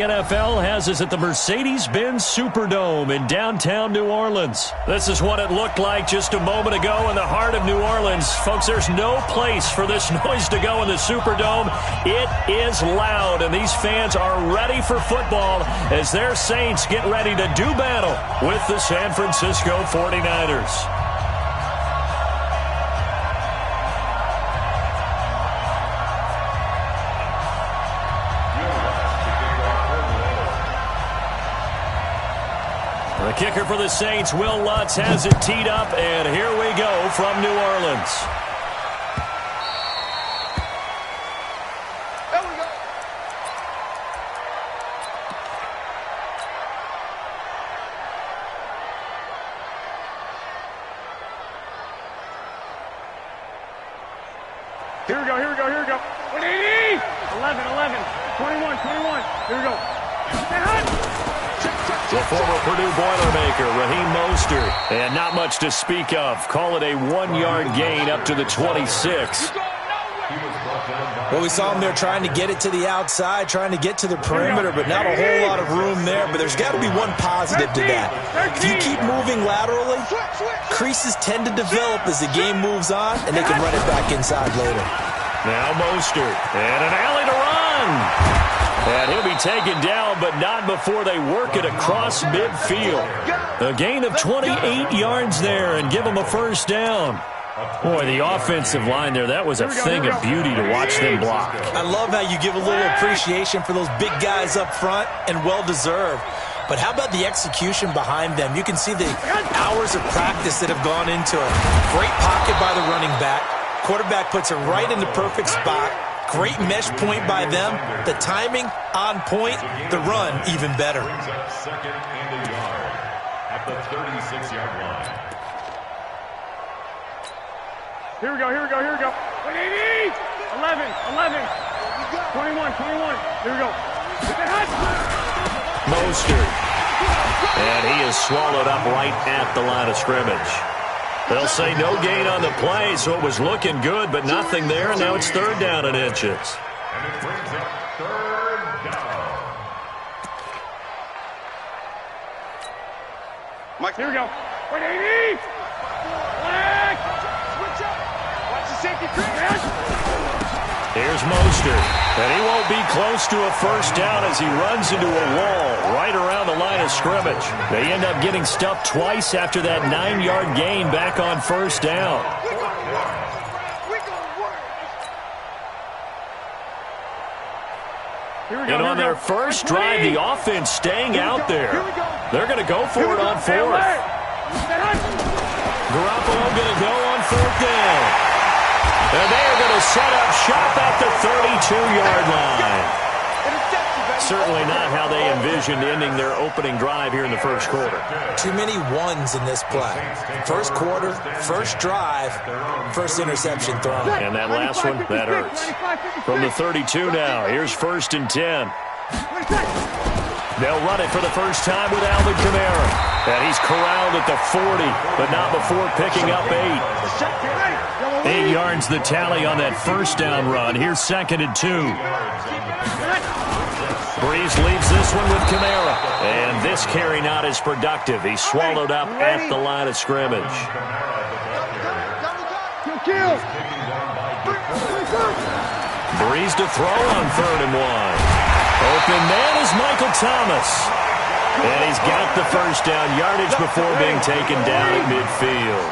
NFL has us at the Mercedes-Benz Superdome in downtown New Orleans. This is what it looked like just a moment ago in the heart of New Orleans. Folks, there's no place for this noise to go in the Superdome. It is loud, and these fans are ready for football as their Saints get ready to do battle with the San Francisco 49ers. The kicker for the Saints, Will Lutz, has it teed up, and here we go from New Orleans. There we go. Here we go, here we go, here we go. 180! 11, 21. Here we go. The former Purdue Boilermaker, Raheem Mostert, and not much to speak of. Call it a 1-yard gain up to the 26. Well, we saw him there trying to get it to the outside, trying to get to the perimeter, but not a whole lot of room there. But there's got to be one positive to that. If you keep moving laterally, creases tend to develop as the game moves on, and they can run it back inside later. Now Mostert, and an alley to run. And he'll be taken down, but not before they work it across midfield. A gain of 28 yards there and give them a first down. Boy, the offensive line there, that was a thing of beauty to watch them block. I love how you give a little appreciation for those big guys up front, and well-deserved. But how about the execution behind them? You can see the hours of practice that have gone into it. Great pocket by the running back. Quarterback puts it right in the perfect spot. Great mesh point by them. The timing on point. The run even better. Second and a yard at the 36-yard line. Here we go, here we go, here we go. 180! 11, 21. Here we go. Mostert. And he is swallowed up right at the line of scrimmage. They'll say no gain on the play, so it was looking good, but nothing there, and now it's third down and inches. And it brings up third down. Mike, here we go. 180! Black! Switch up! Watch the safety creep, man! Here's Mostert, and he won't be close to a first down as he runs into a wall right around the line of scrimmage. They end up getting stuffed twice after that 9-yard gain back on first down. And on their first drive, the offense staying out there. They're going to go for it on fourth. Garoppolo going to go on fourth down. And they are going to set up shop at the 32-yard line. Certainly not how they envisioned ending their opening drive here in the first quarter. Too many ones in this play. First quarter, first drive, first interception thrown. And that last one, that hurts. From the 32 now, here's first and 10. They'll run it for the first time with Alvin Kamara. And he's corralled at the 40, but not before picking up 8. 8 yards the tally on that first down run. Here's second and 2. Breeze leaves this one with Kamara. And this carry not as productive. He's swallowed up at the line of scrimmage. Breeze to throw on third and 1. Open man is Michael Thomas. And he's got the first down yardage before being taken down at midfield.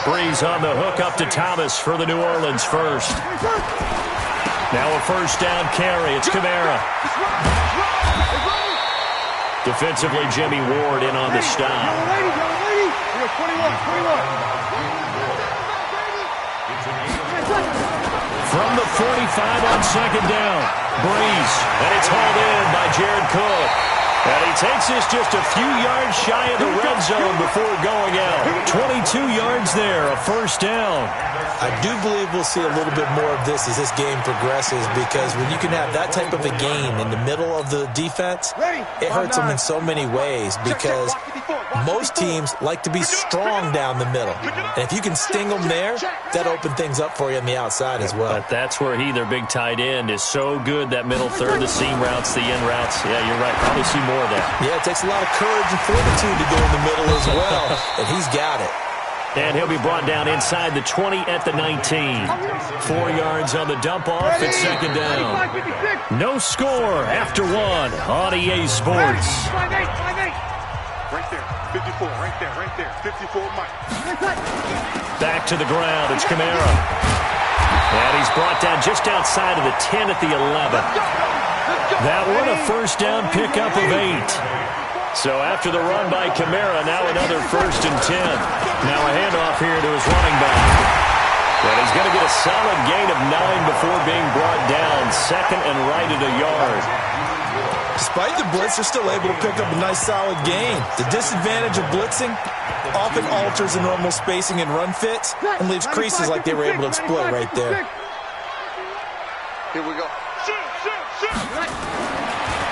Breeze on the hook up to Thomas for the New Orleans first. Now a first down carry. It's Kamara. Defensively, Jimmy Ward in on the stop. From the 45 on second down, Breeze. And it's hauled in by Jared Cook. And he takes this just a few yards shy of the red zone before going out. 22 yards there, a first down. I do believe we'll see a little bit more of this as this game progresses, because when you can have that type of a game in the middle of the defense, it hurts them in so many ways, because Most teams like to be strong down the middle. And if you can sting them there, that opens things up for you on the outside as well. But that's where he, their big tight end, is so good, that middle third, the seam routes, the in routes. Yeah, you're right. Probably see more of that. Yeah, it takes a lot of courage and fortitude to go in the middle as well, and he's got it. And he'll be brought down inside the 20 at the 19. 4 yards on the dump-off. It's second down. No score after one on EA Sports. 5-8. Right there. 54. Right there. 54 Mike. Back to the ground. It's Kamara. And he's brought down just outside of the 10 at the 11. That one a first down pickup of 8. So after the run by Kamara, now another 1st and 10. Now a handoff here to his running back. And he's going to get a solid gain of 9 before being brought down. Second and right at a yard. Despite the blitz, they're still able to pick up a nice solid gain. The disadvantage of blitzing often alters the normal spacing and run fits and leaves creases like they were able to exploit right there. Here we go.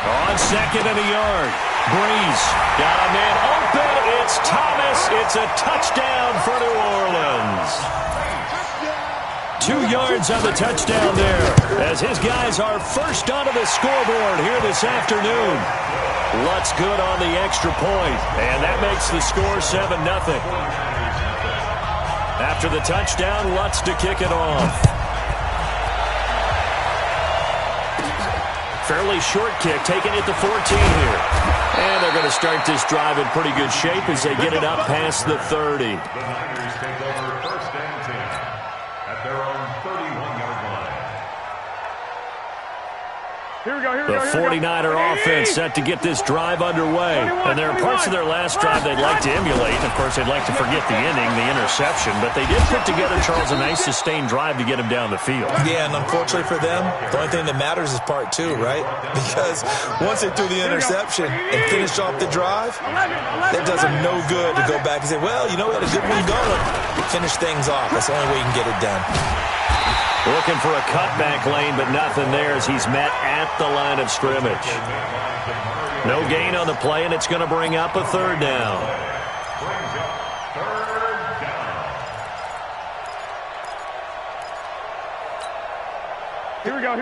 On second and a yard. Breeze got a man open. It's Thomas. It's a touchdown for New Orleans. 2 yards on the touchdown there as his guys are first onto the scoreboard here this afternoon. Lutz good on the extra point, and that makes the score 7-0. After the touchdown, Lutz to kick it off. Fairly short kick, taking it to 14 here. And they're going to start this drive in pretty good shape as they get it up past the 30. The Niners take over first and 10 at their own 31-yard line. Here we go. The 49er offense set to get this drive underway. And there are parts of their last drive they'd like to emulate. And, of course, they'd like to forget the inning, the interception. But they did put together, Charles, a nice sustained drive to get him down the field. Yeah, and unfortunately for them, the only thing that matters is part 2, right? Because once they threw the interception and finished off the drive, that does them no good to go back and say, well, you know, we had a good one going. Finish things off. That's the only way you can get it done. Looking for a cutback lane, but nothing there as he's met at the line of scrimmage. No gain on the play, and it's going to bring up a 3rd down. Here we go.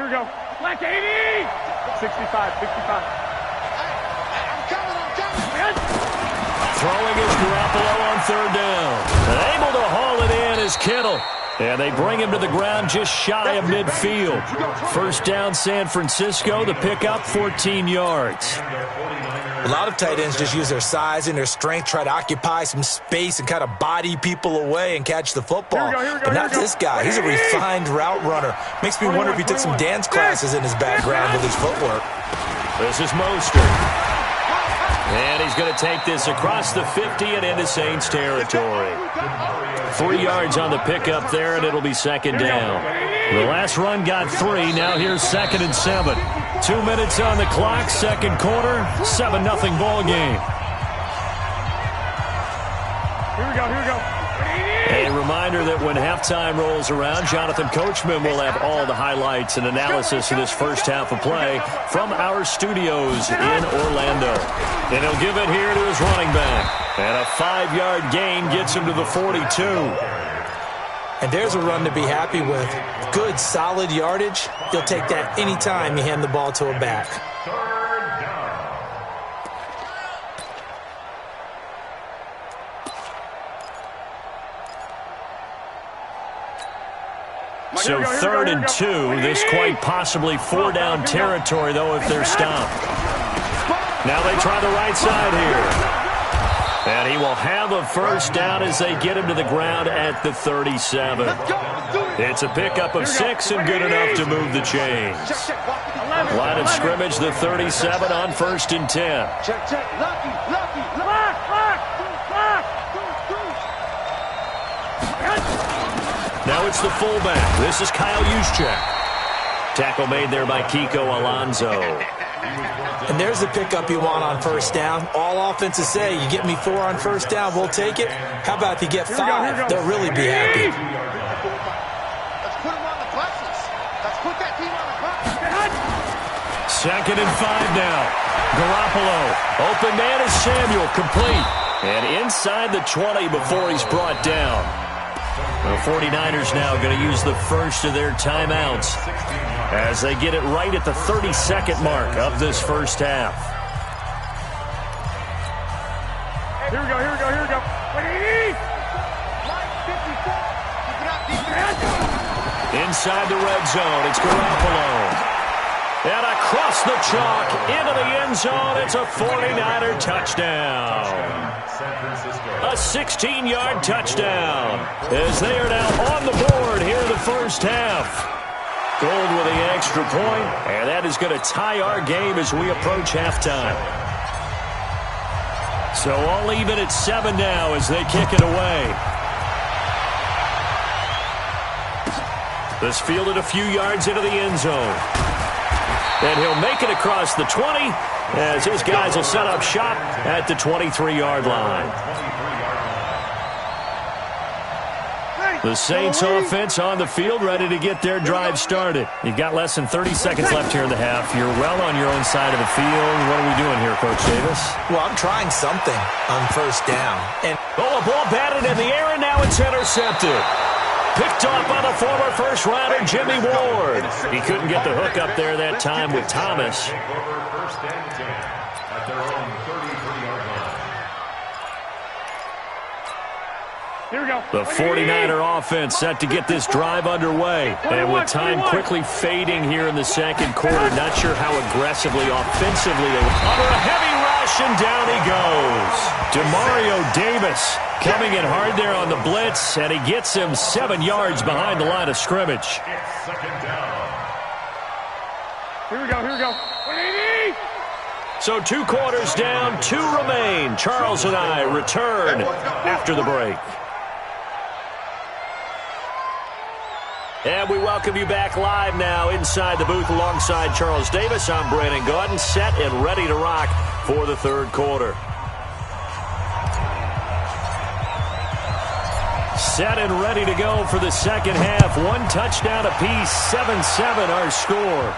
Black 80! 65. I'm coming. Throwing is Garoppolo on 3rd down. And able to haul it in is Kittle. And they bring him to the ground just shy of midfield. First down, San Francisco. The pickup, 14 yards. A lot of tight ends just use their size and their strength, try to occupy some space and kind of body people away and catch the football. But not this guy. He's a refined route runner. Makes me wonder if he took some dance classes in his background with his footwork. This is Mostert. And he's going to take this across the 50 and into Saints territory. 3 yards on the pickup there, and it'll be second down. The last run got 3. Now here's 2nd and 7. 2 minutes on the clock, second quarter, 7-0 ball game. Here we go. A reminder that when halftime rolls around, Jonathan Coachman will have all the highlights and analysis of this first half of play from our studios in Orlando. And he'll give it here to his running back. And a 5-yard gain gets him to the 42. And there's a run to be happy with. Good, solid yardage. You'll take that anytime you hand the ball to a back. So 3rd and 2. This quite possibly 4-down territory, though, if they're stopped. Now they try the right side here. And he will have a first down as they get him to the ground at the 37. It's a pickup of 6 and good enough to move the chains. Line of scrimmage, the 37 on 1st and 10. Now it's the fullback. This is Kyle Juszczyk. Tackle made there by Kiko Alonso. And there's the pickup you want on first down. All offenses say, you get me 4 on first down, we'll take it. How about if you get 5? They'll really be happy. Let's put them on the buses. Let's put that team on the bus. 2nd and 5 now. Garoppolo. Open man is Samuel. Complete. And inside the 20 before he's brought down. The 49ers now going to use the first of their timeouts as they get it right at the 30-second mark of this first half. Here we go, here we go, here we go. Inside the red zone, it's Garoppolo. And across the chalk, into the end zone, it's a 49er touchdown. A 16-yard touchdown as they are now on the board here in the first half. Gold with the extra point, and that is going to tie our game as we approach halftime. So all even at 7 now as they kick it away. This fielded a few yards into the end zone. And he'll make it across the 20 as his guys will set up shop at the 23-yard line. The Saints offense on the field ready to get their drive started. You've got less than 30 seconds left here in the half. You're well on your own side of the field. What are we doing here, Coach Davis? Well, I'm trying something on first down. And a ball batted in the air, and now it's intercepted. Picked off by the former first-rounder, Jimmy Ward. He couldn't get the hook up there that time with Thomas. Here we go. The 49er offense set to get this drive underway. And with time quickly fading here in the second quarter, not sure how aggressively, offensively they were. Under a heavy rush, and down he goes. Demario Davis coming in hard there on the blitz, and he gets him 7 yards behind the line of scrimmage. Here we go, here we go. So 2 quarters down, 2 remain. Charles and I return after the break. And we welcome you back live now inside the booth alongside Charles Davis. I'm Brandon Gaudin, set and ready to rock for the third quarter. Set and ready to go for the second half. 1 touchdown apiece, 7-7 our score.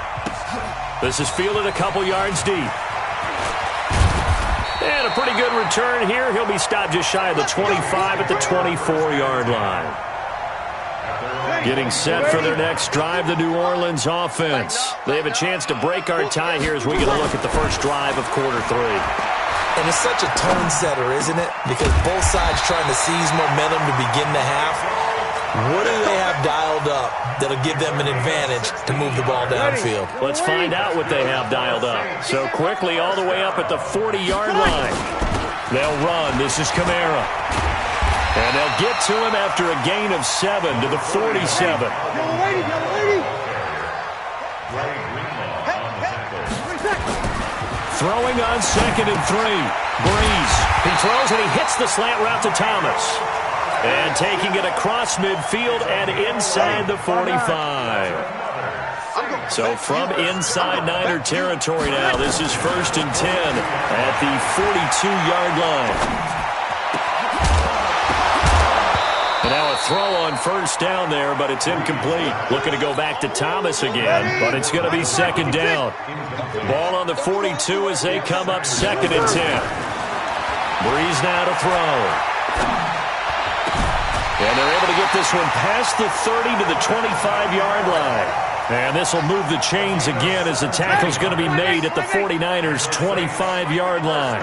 This is fielded a couple yards deep. And a pretty good return here. He'll be stopped just shy of the 25 at the 24-yard line. Getting set for their next drive, the New Orleans offense. They have a chance to break our tie here as we get a look at the first drive of quarter 3. And it's such a tone setter, isn't it? Because both sides trying to seize momentum to begin the half. What do they have dialed up that'll give them an advantage to move the ball downfield? Let's find out what they have dialed up. So quickly all the way up at the 40-yard line. They'll run. This is Kamara. And they'll get to him after a gain of 7 to the 47. Throwing on 2nd and 3. Breeze. He throws and he hits the slant route to Thomas. And taking it across midfield and inside the 45. So from inside Niner territory now, this is 1st and 10 at the 42-yard line. And now a throw on first down there, but it's incomplete. Looking to go back to Thomas again, but it's going to be 2nd down. Ball on the 42 as they come up 2nd and 10. Breeze now to throw. And they're able to get this one past the 30 to the 25-yard line. And this will move the chains again as the tackle's going to be made at the 49ers' 25-yard line.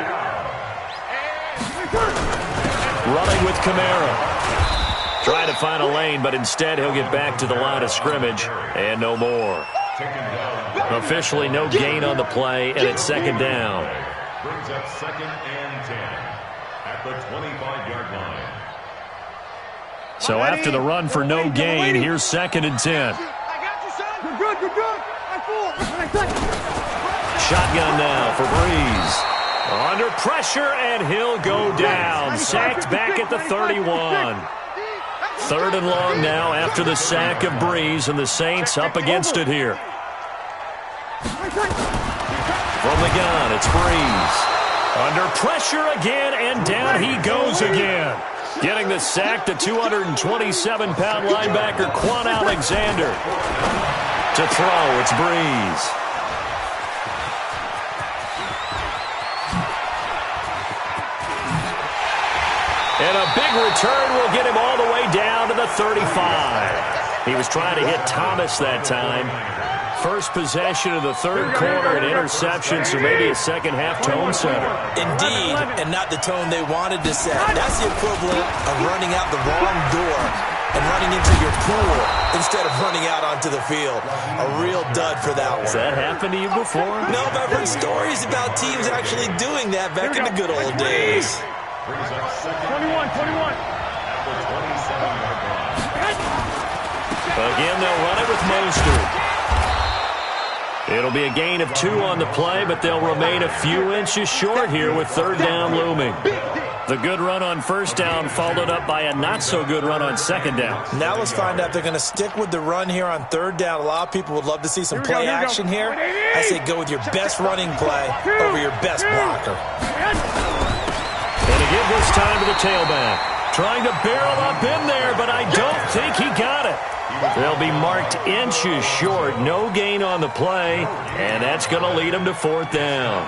Running with Kamara. Trying to find a lane, but instead he'll get back to the line of scrimmage and no more. Officially no gain on the play, and it's 2nd down. Brings up 2nd and 10 at the 25-yard line. So after the run for no gain, here's 2nd and 10. You're good, you're good. Shotgun now for Breeze. Under pressure, and he'll go down. Sacked back at the 31. 3rd and long now after the sack of Breeze, and the Saints up against it here. From the gun, it's Breeze. Under pressure again, and down he goes again. Getting the sack, the 227-pound linebacker, Quan Alexander. To throw, it's Breeze. And a big return will get him all the way down to the 35. He was trying to hit Thomas that time. First possession of the third quarter, an interception, so maybe a second-half tone setter. Indeed, and not the tone they wanted to set. That's the equivalent of running out the wrong door and running into your pool instead of running out onto the field. A real dud for that one. Has that happened to you before? No, but I've heard stories about teams actually doing that back in the good old days. 21. Again, they'll run it with Mostert. It'll be a gain of 2 on the play, but they'll remain a few inches short here with third down looming. The good run on first down followed up by a not-so-good run on second down. Now let's find out if they're going to stick with the run here on third down. A lot of people would love to see some play action here. I say go with your best running play over your best blocker. And to give this time to the tailback. Trying to barrel up in there, but I don't think he got it. They'll be marked inches short. No gain on the play, and that's going to lead them to fourth down.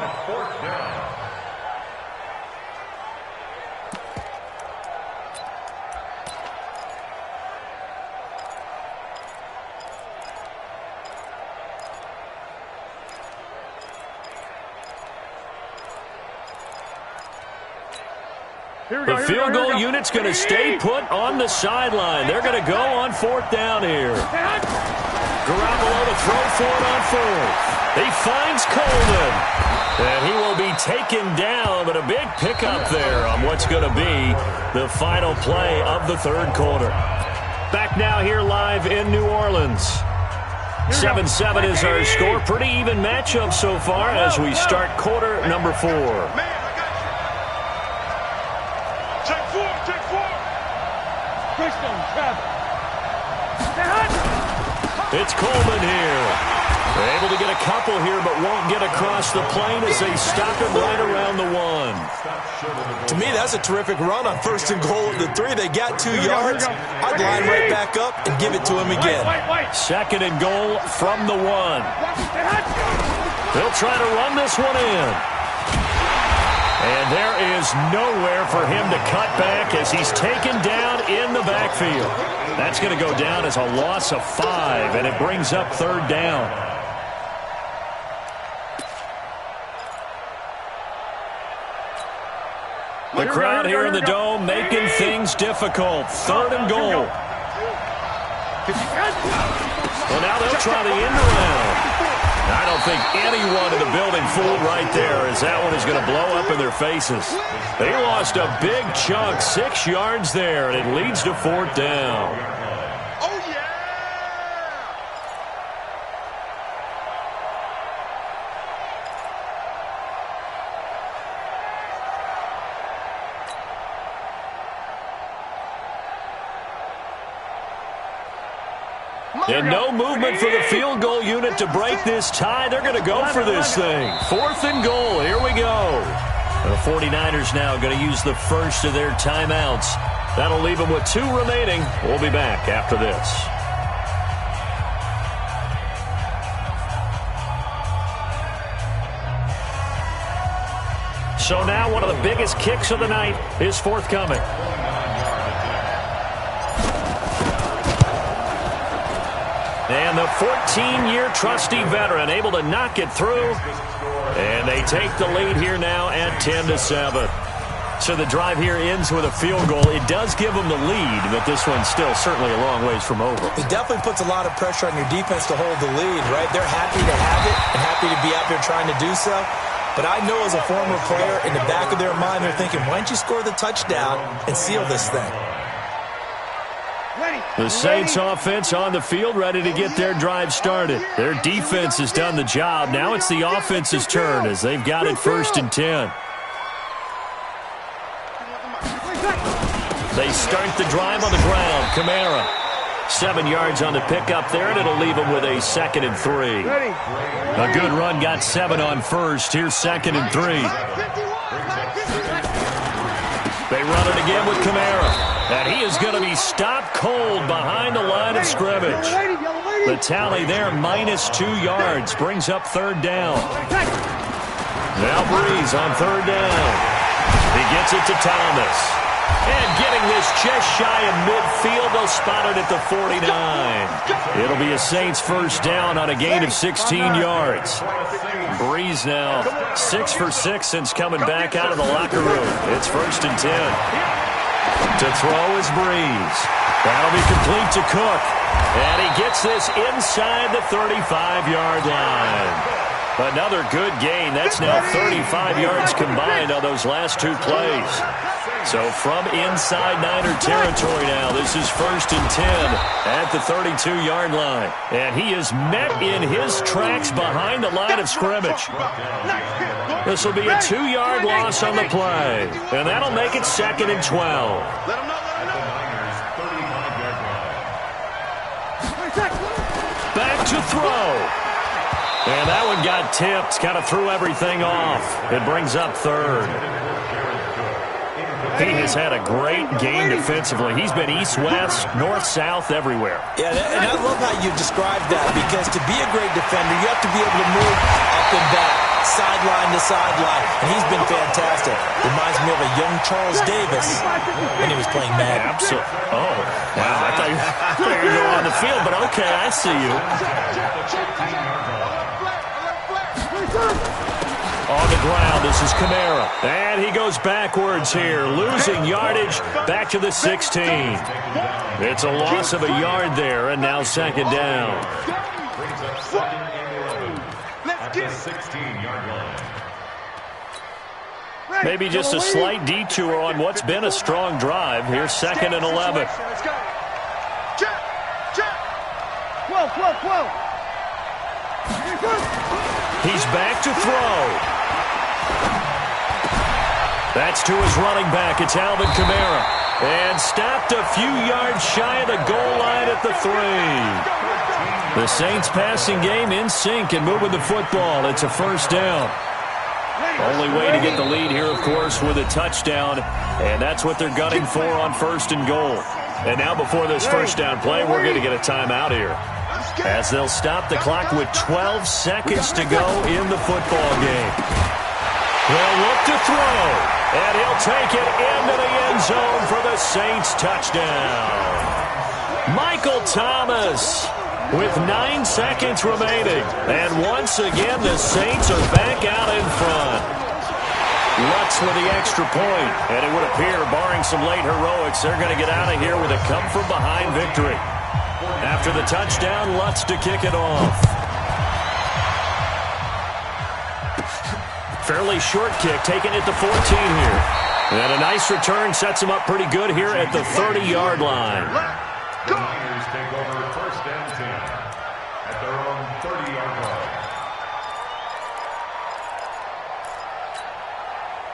The field goal unit's going to stay put on the sideline. They're going to go on fourth down here. Garoppolo to throw for it on fourth. He finds Coleman. And he will be taken down, but a big pickup there on what's going to be the final play of the third quarter. Back now here live in New Orleans. 7-7 is our score. Pretty even matchup so far as we start quarter number 4. It's Coleman here. They're able to get a couple here, but won't get across the plane as they stop him right around the 1. To me, that's a terrific run on first and goal at the 3. They got 2 yards. I'd line right back up and give it to him again. Second and goal from the 1. They'll try to run this one in. And there is nowhere for him to cut back as he's taken down in the backfield. That's going to go down as a loss of 5, and it brings up third down. The crowd here in the Dome making things difficult. Third and goal. Well, now they'll try the end around. I don't think anyone in the building fooled right there, as that one is going to blow up in their faces. They lost a big chunk, 6 yards there, and it leads to fourth down. Oh, yeah! And no movement for the field goal unit to break this tie. They're going to go for this thing. Fourth and goal. Here we go. The 49ers now going to use the first of their timeouts. That'll leave them with 2 remaining. We'll be back after this. So now one of the biggest kicks of the night is forthcoming. And the 14-year trusty veteran able to knock it through. And they take the lead here now at 10-7. So the drive here ends with a field goal. It does give them the lead, but this one's still certainly a long ways from over. It definitely puts a lot of pressure on your defense to hold the lead, right? They're happy to have it and happy to be out there trying to do so. But I know as a former player, in the back of their mind, they're thinking, why don't you score the touchdown and seal this thing? The Saints offense on the field, ready to get their drive started. Their defense has done the job. Now it's the offense's turn as they've got it 1st and 10. They start the drive on the ground. Kamara, 7 yards on the pickup there, and it'll leave them with a 2nd and 3. A good run got 7 on first. Here's 2nd and 3. They run it again with Kamara. And he is going to be stopped cold behind the line of scrimmage. The tally there, -2 yards, brings up third down. Now Breeze on third down. He gets it to Thomas. And getting this just shy of midfield, they'll spot it at the 49. It'll be a Saints first down on a gain of 16 yards. Breeze now 6 for 6 since coming back out of the locker room. It's 1st and 10. To throw is Breeze. That'll be complete to Cook. And he gets this inside the 35-yard line. Another good gain. That's now 35 yards combined on those last 2 plays. So from inside Niner territory now, this is 1st and 10 at the 32-yard line. And he is met in his tracks behind the line of scrimmage. This will be a 2-yard loss on the play. And that'll make it 2nd and 12. Back to throw. And that one got tipped, kind of threw everything off. It brings up 3rd. He has had a great game defensively. He's been east-west, north-south, everywhere. Yeah, and I love how you described that, because to be a great defender, you have to be able to move up and back, sideline to sideline, and he's been fantastic. Reminds me of a young Charles Davis when he was playing Madden. Absolutely. Oh, wow. I thought you were going to go on the field, but okay, I see you. On the ground, this is Kamara. And he goes backwards here, losing yardage back to the 16. It's a loss of a yard there, and now 2nd down. Brings up 2nd and 11 at the 16-yard line. Maybe just a slight detour on what's been a strong drive. Here's 2nd and 11. He's back to throw. That's to his running back. It's Alvin Kamara. And stopped a few yards shy of the goal line at the 3. The Saints passing game in sync and moving the football. It's a 1st down. Only way to get the lead here, of course, with a touchdown. And that's what they're gunning for on 1st and goal. And now before this 1st down play, we're going to get a timeout here, as they'll stop the clock with 12 seconds to go in the football game. They'll look to throw, and he'll take it into the end zone for the Saints touchdown. Michael Thomas with 9 seconds remaining. And once again, the Saints are back out in front. Lutz with the extra point, and it would appear, barring some late heroics, they're going to get out of here with a come-from-behind victory. After the touchdown, Lutz to kick it off. Fairly short kick, taking it to 14 here. And a nice return sets him up pretty good here at the 30-yard line. The Niners take over 1st and 10 at their own 30-yard line.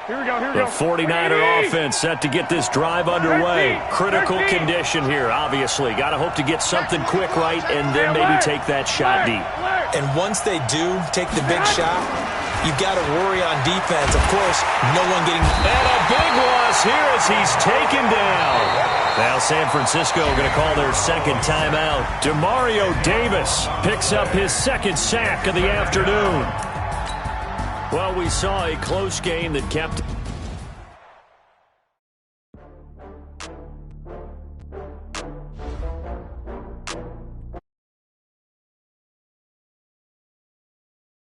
Here we go, here we go. The 49er offense set to get this drive underway. Critical condition here, obviously. Got to hope to get something quick right and then maybe take that shot deep. And once they do take the big shot, you've got to worry on defense. Of course, no one getting... And a big loss here as he's taken down. Now San Francisco going to call their 2nd timeout. Demario Davis picks up his 2nd sack of the afternoon. Well, we saw a close game that kept